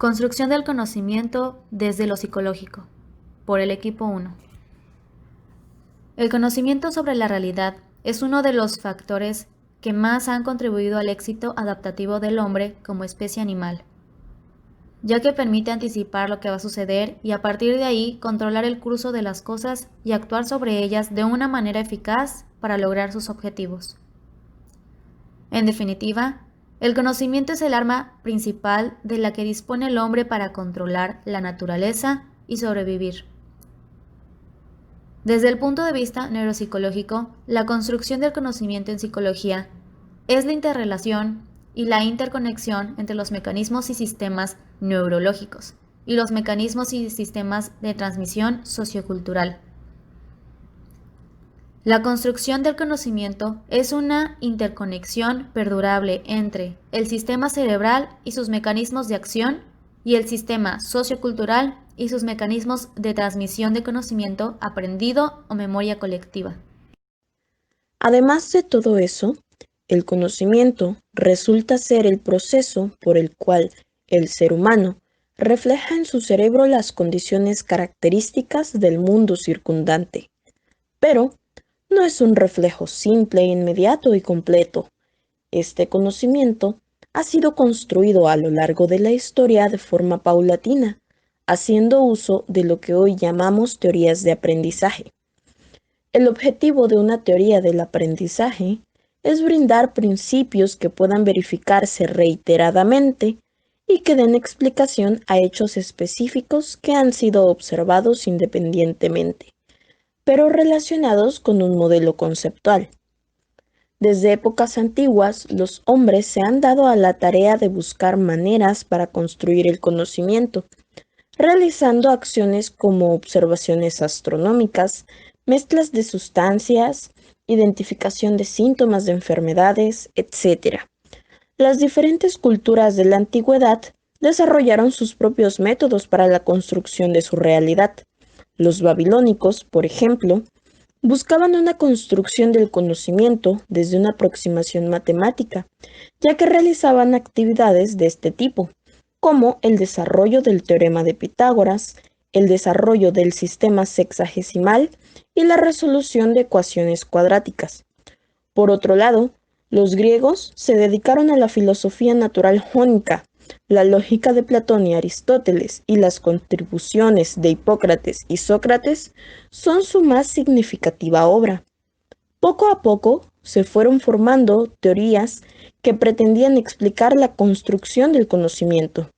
Construcción del conocimiento desde lo psicológico, por el equipo 1. El conocimiento sobre la realidad es uno de los factores que más han contribuido al éxito adaptativo del hombre como especie animal, ya que permite anticipar lo que va a suceder y a partir de ahí controlar el curso de las cosas y actuar sobre ellas de una manera eficaz para lograr sus objetivos. En definitiva, el conocimiento es el arma principal de la que dispone el hombre para controlar la naturaleza y sobrevivir. Desde el punto de vista neuropsicológico, la construcción del conocimiento en psicología es la interrelación y la interconexión entre los mecanismos y sistemas neurológicos y los mecanismos y sistemas de transmisión sociocultural. La construcción del conocimiento es una interconexión perdurable entre el sistema cerebral y sus mecanismos de acción y el sistema sociocultural y sus mecanismos de transmisión de conocimiento aprendido o memoria colectiva. Además de todo eso, el conocimiento resulta ser el proceso por el cual el ser humano refleja en su cerebro las condiciones características del mundo circundante, pero no es un reflejo simple, inmediato y completo. Este conocimiento ha sido construido a lo largo de la historia de forma paulatina, haciendo uso de lo que hoy llamamos teorías de aprendizaje. El objetivo de una teoría del aprendizaje es brindar principios que puedan verificarse reiteradamente y que den explicación a hechos específicos que han sido observados independientemente, pero relacionados con un modelo conceptual. Desde épocas antiguas, los hombres se han dado a la tarea de buscar maneras para construir el conocimiento, realizando acciones como observaciones astronómicas, mezclas de sustancias, identificación de síntomas de enfermedades, etc. Las diferentes culturas de la antigüedad desarrollaron sus propios métodos para la construcción de su realidad. Los babilónicos, por ejemplo, buscaban una construcción del conocimiento desde una aproximación matemática, ya que realizaban actividades de este tipo, como el desarrollo del teorema de Pitágoras, el desarrollo del sistema sexagesimal y la resolución de ecuaciones cuadráticas. Por otro lado, los griegos se dedicaron a la filosofía natural jónica, la lógica de Platón y Aristóteles y las contribuciones de Hipócrates y Sócrates son su más significativa obra. Poco a poco se fueron formando teorías que pretendían explicar la construcción del conocimiento.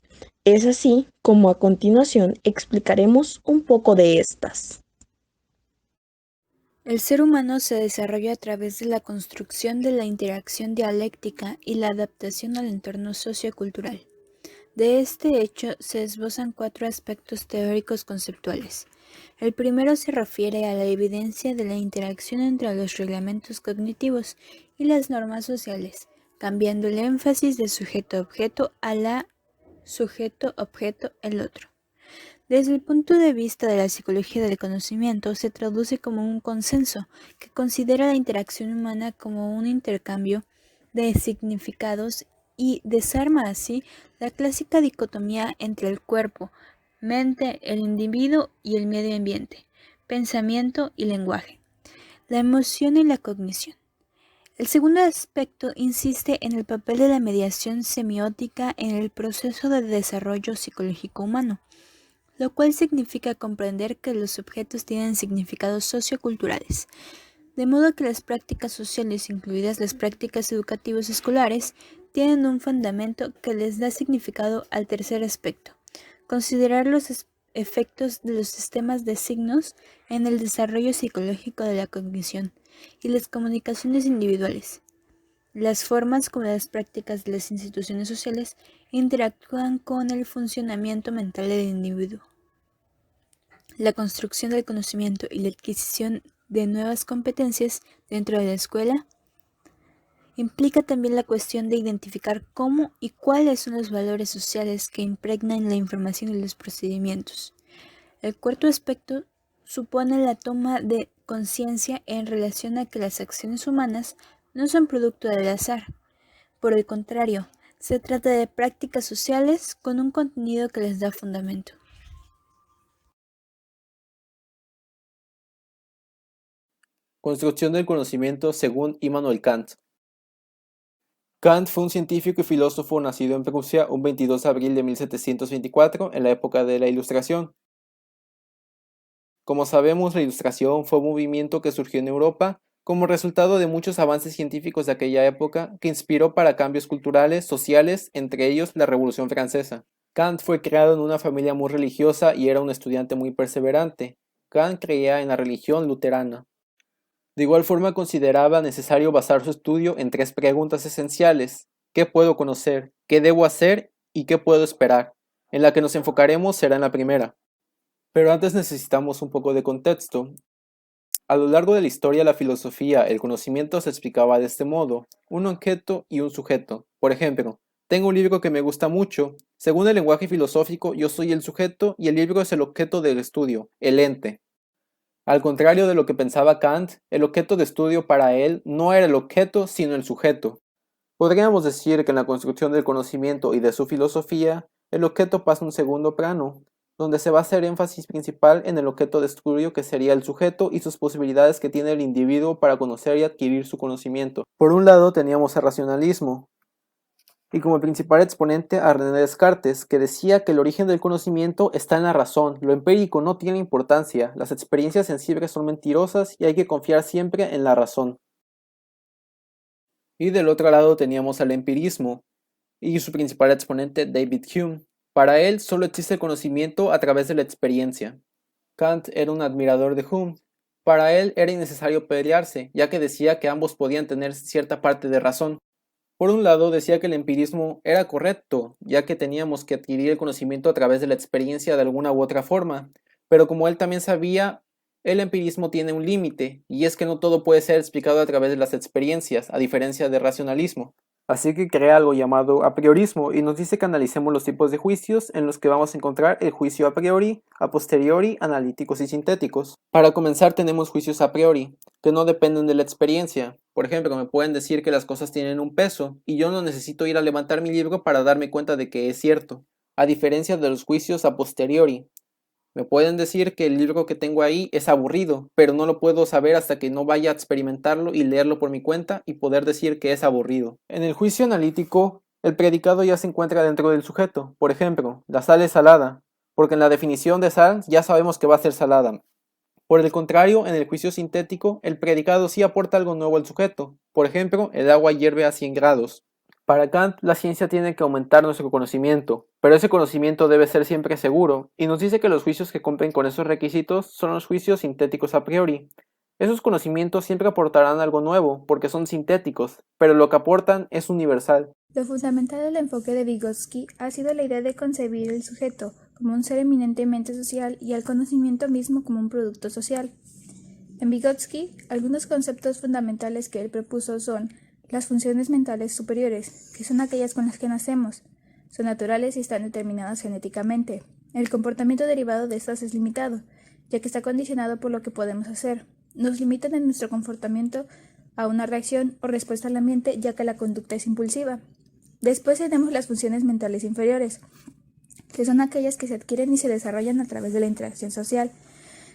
Es así como a continuación explicaremos un poco de estas. El ser humano se desarrolla a través de la construcción de la interacción dialéctica y la adaptación al entorno sociocultural. De este hecho se esbozan 4 aspectos teóricos conceptuales. El primero se refiere a la evidencia de la interacción entre los reglamentos cognitivos y las normas sociales, cambiando el énfasis de sujeto-objeto a la sujeto-objeto el otro. Desde el punto de vista de la psicología del conocimiento, se traduce como un consenso que considera la interacción humana como un intercambio de significados y desarma así la clásica dicotomía entre el cuerpo, mente, el individuo y el medio ambiente, pensamiento y lenguaje, la emoción y la cognición. El segundo aspecto insiste en el papel de la mediación semiótica en el proceso de desarrollo psicológico humano, lo cual significa comprender que los objetos tienen significados socioculturales, de modo que las prácticas sociales, incluidas las prácticas educativas escolares, tienen un fundamento que les da significado al tercer aspecto, considerar los efectos de los sistemas de signos en el desarrollo psicológico de la cognición y las comunicaciones individuales. Las formas como las prácticas de las instituciones sociales interactúan con el funcionamiento mental del individuo. La construcción del conocimiento y la adquisición de nuevas competencias dentro de la escuela implica también la cuestión de identificar cómo y cuáles son los valores sociales que impregnan la información y los procedimientos. El cuarto aspecto supone la toma de conciencia en relación a que las acciones humanas no son producto del azar. Por el contrario, Se trata de prácticas sociales con un contenido que les da fundamento. Construcción del conocimiento según Immanuel Kant. Kant fue un científico y filósofo nacido en Prusia un 22 de abril de 1724, en la época de la Ilustración. Como sabemos, la Ilustración fue un movimiento que surgió en Europa como resultado de muchos avances científicos de aquella época que inspiró para cambios culturales, sociales, entre ellos la Revolución Francesa. Kant fue criado en una familia muy religiosa y era un estudiante muy perseverante. Kant creía en la religión luterana. De igual forma consideraba necesario basar su estudio en tres preguntas esenciales: ¿qué puedo conocer? ¿Qué debo hacer? ¿Y qué puedo esperar? En la que nos enfocaremos será en la primera. Pero antes necesitamos un poco de contexto. A lo largo de la historia, la filosofía, el conocimiento se explicaba de este modo: un objeto y un sujeto. Por ejemplo, tengo un libro que me gusta mucho. Según el lenguaje filosófico, yo soy el sujeto y el libro es el objeto del estudio, el ente. Al contrario de lo que pensaba Kant, el objeto de estudio para él no era el objeto, sino el sujeto. Podríamos decir que en la construcción del conocimiento y de su filosofía, el objeto pasa a un segundo plano, donde se va a hacer énfasis principal en el objeto de estudio, que sería el sujeto y sus posibilidades que tiene el individuo para conocer y adquirir su conocimiento. Por un lado teníamos el racionalismo, y como principal exponente a René Descartes, que decía que el origen del conocimiento está en la razón, lo empírico no tiene importancia, las experiencias sensibles son mentirosas y hay que confiar siempre en la razón. Y del otro lado teníamos al empirismo, y su principal exponente David Hume. Para él solo existe el conocimiento a través de la experiencia. Kant era un admirador de Hume. Para él era innecesario pelearse, ya que decía que ambos podían tener cierta parte de razón. Por un lado, decía que el empirismo era correcto, ya que teníamos que adquirir el conocimiento a través de la experiencia de alguna u otra forma, pero como él también sabía, el empirismo tiene un límite, y es que no todo puede ser explicado a través de las experiencias, a diferencia del racionalismo. Así que crea algo llamado a priorismo y nos dice que analicemos los tipos de juicios, en los que vamos a encontrar el juicio a priori, a posteriori, analíticos y sintéticos. Para comenzar tenemos juicios a priori, que no dependen de la experiencia. Por ejemplo, me pueden decir que las cosas tienen un peso, y yo no necesito ir a levantar mi libro para darme cuenta de que es cierto, a diferencia de los juicios a posteriori. Me pueden decir que el libro que tengo ahí es aburrido, pero no lo puedo saber hasta que no vaya a experimentarlo y leerlo por mi cuenta y poder decir que es aburrido. En el juicio analítico, el predicado ya se encuentra dentro del sujeto. Por ejemplo, la sal es salada, porque en la definición de sal ya sabemos que va a ser salada. Por el contrario, en el juicio sintético, el predicado sí aporta algo nuevo al sujeto. Por ejemplo, el agua hierve a 100 grados. Para Kant, la ciencia tiene que aumentar nuestro conocimiento, pero ese conocimiento debe ser siempre seguro, y nos dice que los juicios que cumplen con esos requisitos son los juicios sintéticos a priori. Esos conocimientos siempre aportarán algo nuevo, porque son sintéticos, pero lo que aportan es universal. Lo fundamental del enfoque de Vygotsky ha sido la idea de concebir el sujeto como un ser eminentemente social y al conocimiento mismo como un producto social. En Vygotsky, algunos conceptos fundamentales que él propuso son las funciones mentales superiores, que son aquellas con las que nacemos. Son naturales y están determinadas genéticamente. El comportamiento derivado de estas es limitado, ya que está condicionado por lo que podemos hacer. Nos limitan en nuestro comportamiento a una reacción o respuesta al ambiente, ya que la conducta es impulsiva. Después tenemos las funciones mentales inferiores, que son aquellas que se adquieren y se desarrollan a través de la interacción social,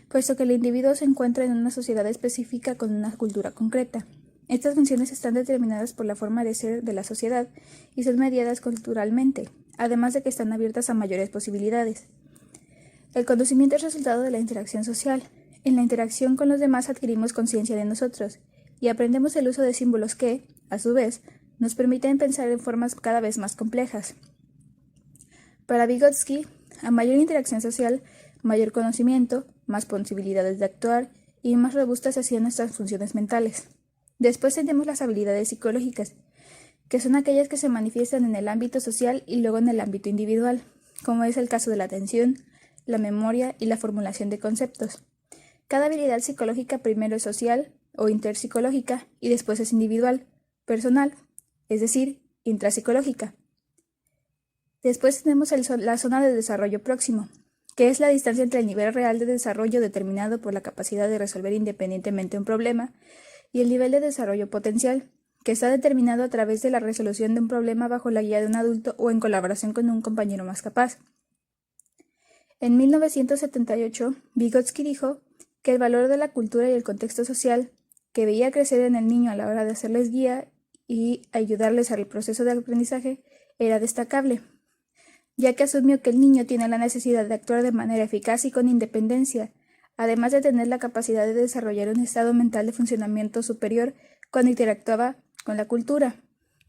puesto que el individuo se encuentra en una sociedad específica con una cultura concreta. Estas funciones están determinadas por la forma de ser de la sociedad y son mediadas culturalmente, además de que están abiertas a mayores posibilidades. El conocimiento es resultado de la interacción social. En la interacción con los demás adquirimos conciencia de nosotros y aprendemos el uso de símbolos que, a su vez, nos permiten pensar en formas cada vez más complejas. Para Vygotsky, a mayor interacción social, mayor conocimiento, más posibilidades de actuar y más robustas hacían nuestras funciones mentales. Después tenemos las habilidades psicológicas, que son aquellas que se manifiestan en el ámbito social y luego en el ámbito individual, como es el caso de la atención, la memoria y la formulación de conceptos. Cada habilidad psicológica primero es social o interpsicológica y después es individual, personal, es decir, intrapsicológica. Después tenemos la zona de desarrollo próximo, que es la distancia entre el nivel real de desarrollo determinado por la capacidad de resolver independientemente un problema y el nivel de desarrollo potencial, que está determinado a través de la resolución de un problema bajo la guía de un adulto o en colaboración con un compañero más capaz. En 1978, Vygotsky dijo que el valor de la cultura y el contexto social que veía crecer en el niño a la hora de hacerles guía y ayudarles al proceso de aprendizaje era destacable, ya que asumió que el niño tiene la necesidad de actuar de manera eficaz y con independencia, además de tener la capacidad de desarrollar un estado mental de funcionamiento superior cuando interactuaba con la cultura.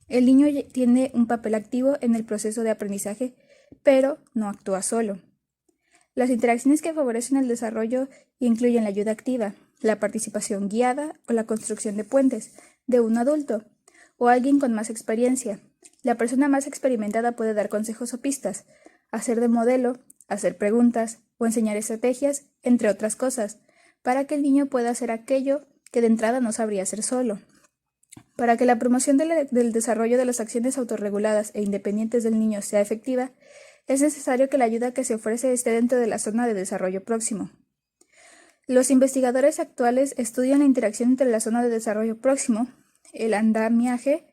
El niño tiene un papel activo en el proceso de aprendizaje, pero no actúa solo. Las interacciones que favorecen el desarrollo incluyen la ayuda activa, la participación guiada o la construcción de puentes de un adulto o alguien con más experiencia. La persona más experimentada puede dar consejos o pistas, hacer de modelo, hacer preguntas o enseñar estrategias, entre otras cosas, para que el niño pueda hacer aquello que de entrada no sabría hacer solo. Para que la promoción del desarrollo de las acciones autorreguladas e independientes del niño sea efectiva, es necesario que la ayuda que se ofrece esté dentro de la zona de desarrollo próximo. Los investigadores actuales estudian la interacción entre la zona de desarrollo próximo, el andamiaje,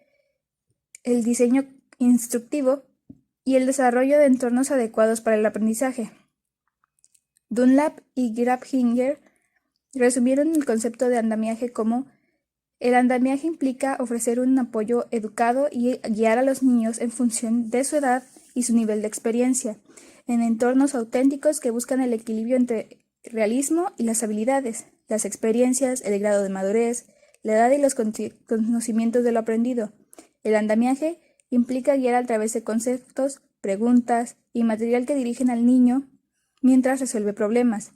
el diseño instructivo y el desarrollo de entornos adecuados para el aprendizaje. Dunlap y Grabhinger resumieron el concepto de andamiaje como: el andamiaje implica ofrecer un apoyo educado y guiar a los niños en función de su edad y su nivel de experiencia, en entornos auténticos que buscan el equilibrio entre realismo y las habilidades, las experiencias, el grado de madurez, la edad y los conocimientos de lo aprendido. El andamiaje implica guiar a través de conceptos, preguntas y material que dirigen al niño mientras resuelve problemas.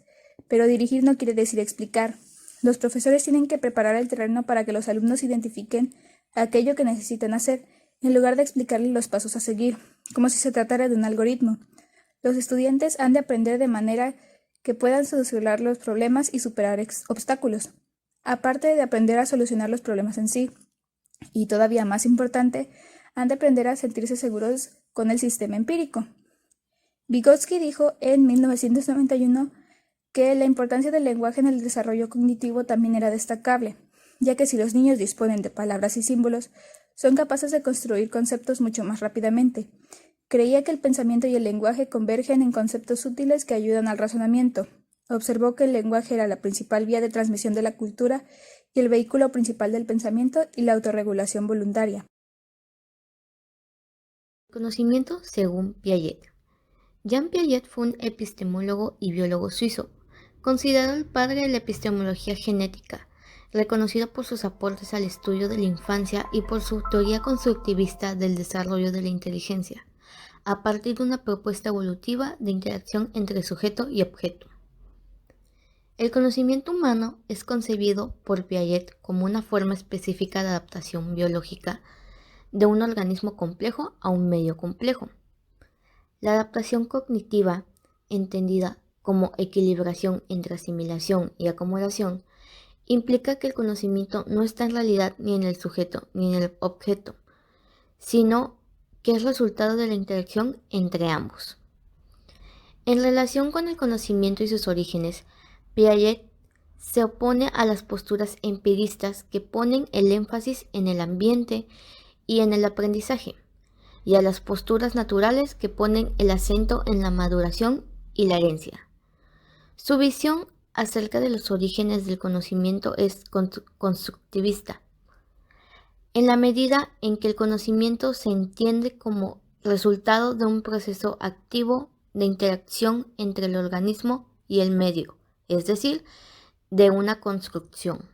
Pero dirigir no quiere decir explicar. Los profesores tienen que preparar el terreno para que los alumnos identifiquen aquello que necesitan hacer, en lugar de explicarles los pasos a seguir, como si se tratara de un algoritmo. Los estudiantes han de aprender de manera que puedan solucionar los problemas y superar obstáculos, aparte de aprender a solucionar los problemas en sí. Y todavía más importante, han de aprender a sentirse seguros con el sistema empírico. Vygotsky dijo en 1991 que la importancia del lenguaje en el desarrollo cognitivo también era destacable, ya que si los niños disponen de palabras y símbolos, son capaces de construir conceptos mucho más rápidamente. Creía que el pensamiento y el lenguaje convergen en conceptos útiles que ayudan al razonamiento. Observó que el lenguaje era la principal vía de transmisión de la cultura y el vehículo principal del pensamiento y la autorregulación voluntaria. Conocimiento según Piaget. Jean Piaget fue un epistemólogo y biólogo suizo, considerado el padre de la epistemología genética, reconocido por sus aportes al estudio de la infancia y por su teoría constructivista del desarrollo de la inteligencia, a partir de una propuesta evolutiva de interacción entre sujeto y objeto. El conocimiento humano es concebido por Piaget como una forma específica de adaptación biológica de un organismo complejo a un medio complejo. La adaptación cognitiva, entendida como equilibración entre asimilación y acomodación, implica que el conocimiento no está en realidad ni en el sujeto ni en el objeto, sino que es resultado de la interacción entre ambos. En relación con el conocimiento y sus orígenes, Piaget se opone a las posturas empiristas que ponen el énfasis en el ambiente y en el aprendizaje, y a las posturas naturales que ponen el acento en la maduración y la herencia. Su visión acerca de los orígenes del conocimiento es constructivista, en la medida en que el conocimiento se entiende como resultado de un proceso activo de interacción entre el organismo y el medio, es decir, de una construcción.